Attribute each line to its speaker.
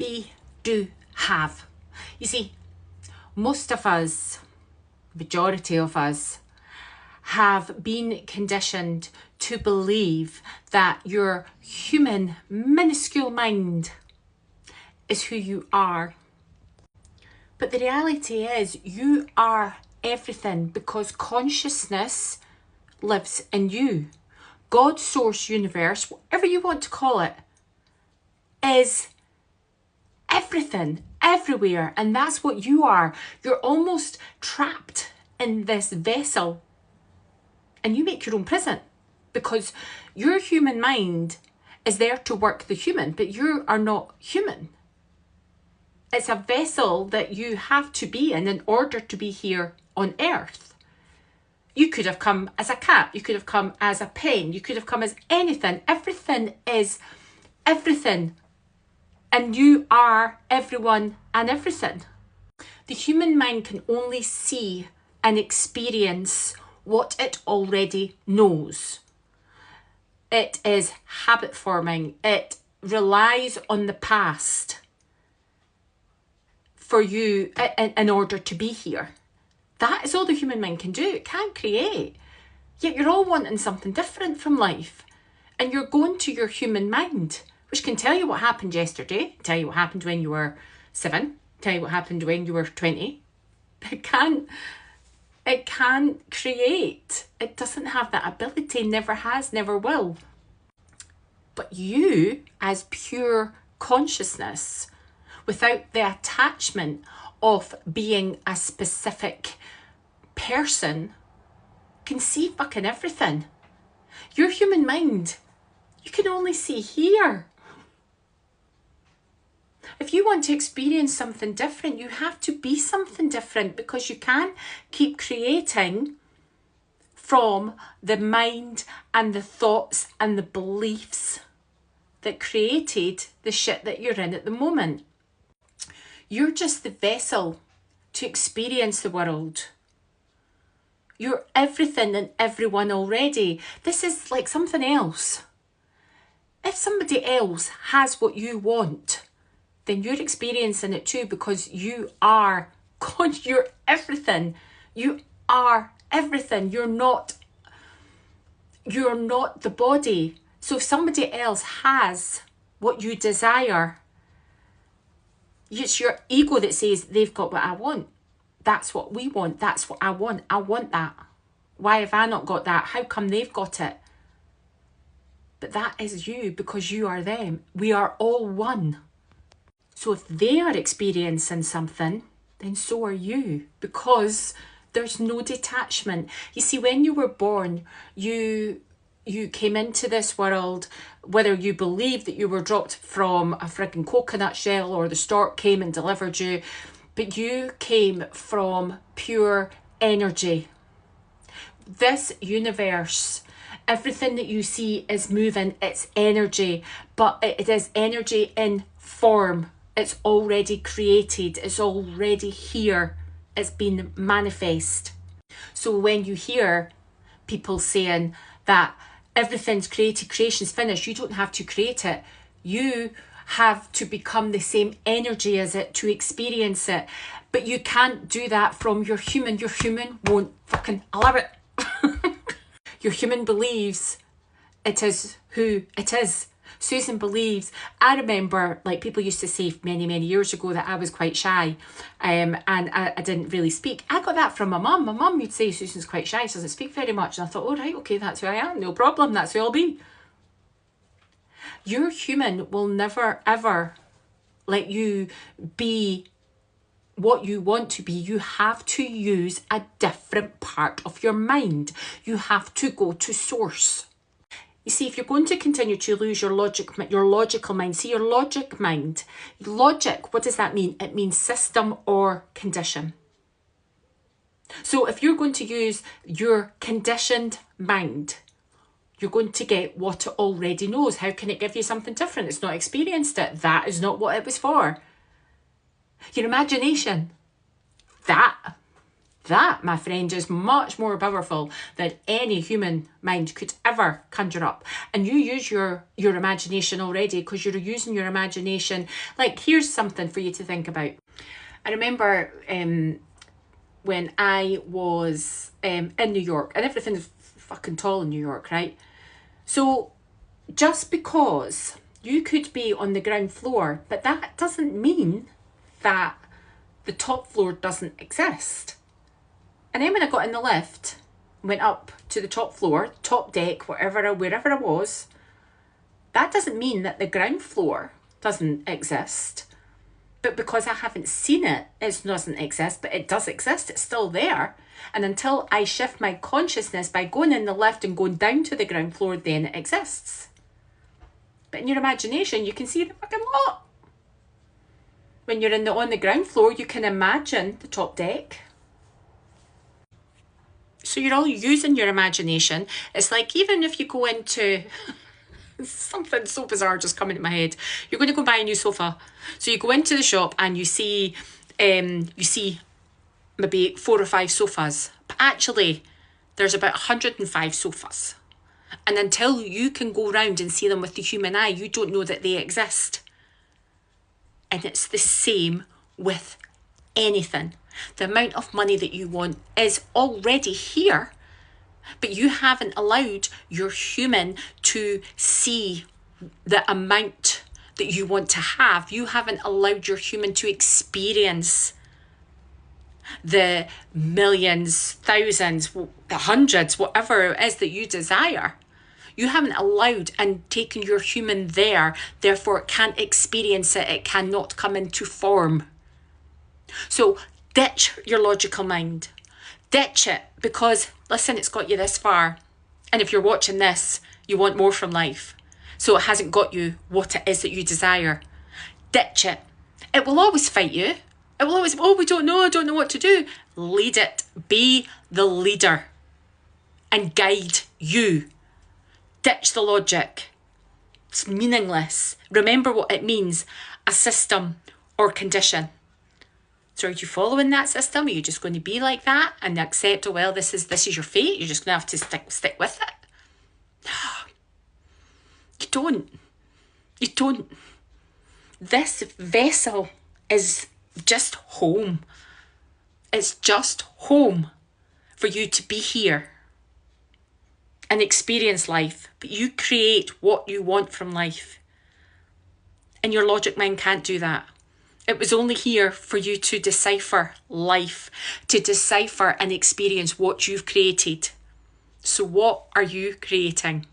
Speaker 1: we do have. You see, most of us, majority of us, have been conditioned to believe that your human, minuscule mind is who you are. But the reality is you are everything, because consciousness lives in you. God, source, universe, whatever you want to call it, is everything, everywhere, and that's what you are. You're almost trapped in this vessel, and you make your own prison, because your human mind is there to work the human, but you are not human. It's a vessel that you have to be in order to be here on earth. You could have come as a cat, you could have come as a pen, you could have come as anything. Everything is everything, and you are everyone and everything. The human mind can only see and experience what it already knows. It is habit forming. It relies on the past for you in order to be here. That is all the human mind can do. It can't create. Yet you're all wanting something different from life. And you're going to your human mind, which can tell you what happened yesterday, tell you what happened when you were 7, tell you what happened when you were 20. It can't create. It doesn't have that ability, never has, never will. But you, as pure consciousness, without the attachment of being a specific person, can see fucking everything. Your human mind, you can only see here. If you want to experience something different, you have to be something different, because you can't keep creating from the mind and the thoughts and the beliefs that created the shit that you're in at the moment. You're just the vessel to experience the world. You're everything and everyone already. This is like something else. If somebody else has what you want, then you're experiencing it too, because you are God. You're everything. You are everything. You're not the body. So if somebody else has what you desire, it's your ego that says they've got what I want. That's what we want. That's what I want. I want that. Why have I not got that? How come they've got it? But that is you, because you are them. We are all one. So if they are experiencing something, then so are you, because there's no detachment. You see, when you were born, you came into this world, whether you believe that you were dropped from a frigging coconut shell or the stork came and delivered you, but you came from pure energy. This universe, everything that you see is moving, it's energy, but it is energy in form. It's already created, it's already here, it's been manifest. So when you hear people saying that everything's created, creation's finished, you don't have to create it. You have to become the same energy as it to experience it. But you can't do that from your human. Your human won't fucking allow it. Your human believes it is who it is. Susan believes, I remember, like, people used to say many, many years ago that I was quite shy, and I didn't really speak. I got that from my mum. My mum would say Susan's quite shy, she doesn't speak very much. And I thought, oh, right, okay, that's who I am, no problem, that's who I'll be. Your human will never, ever let you be what you want to be. You have to use a different part of your mind. You have to go to source. You see, if you're going to continue to lose your logical mind, see, your logic mind, logic, what does that mean? It means system or condition. So if you're going to use your conditioned mind, you're going to get what it already knows. How can it give you something different? It's not experienced it. That is not what it was for. Your imagination, that That, my friend, is much more powerful than any human mind could ever conjure up. And you use your imagination already, because you're using your imagination. Like, here's something for you to think about. I remember when I was in New York, and everything's fucking tall in New York, right? So just because you could be on the ground floor, but that doesn't mean that the top floor doesn't exist. And then when I got in the lift, went up to the top floor, top deck, wherever I was, that doesn't mean that the ground floor doesn't exist. But because I haven't seen it, it doesn't exist, but it does exist. It's still there. And until I shift my consciousness by going in the lift and going down to the ground floor, then it exists. But in your imagination, you can see the fucking lot. When you're on the ground floor, you can imagine the top deck. So you're all using your imagination. It's like, even if you go into something so bizarre just coming to my head. You're going to go buy a new sofa. So you go into the shop and you see maybe 4 or 5 sofas. But actually, there's about 105 sofas. And until you can go around and see them with the human eye, you don't know that they exist. And it's the same with anything. The amount of money that you want is already here, but you haven't allowed your human to see the amount that you want to have. You haven't allowed your human to experience the millions, thousands, the hundreds, whatever it is that you desire. You haven't allowed and taken your human there, therefore it can't experience it, it cannot come into form. So ditch your logical mind. Ditch it, because, listen, it's got you this far. And if you're watching this, you want more from life. So it hasn't got you what it is that you desire. Ditch it. It will always fight you. It will always, oh, I don't know what to do. Lead it. Be the leader. And guide you. Ditch the logic. It's meaningless. Remember what it means. A system or condition. So are you following that system? Are you just going to be like that and accept, oh, well, this is your fate. You're just going to have to stick with it. You don't. This vessel is just home. It's just home for you to be here and experience life. But you create what you want from life. And your logic mind can't do that. It was only here for you to decipher life, to decipher and experience what you've created. So what are you creating?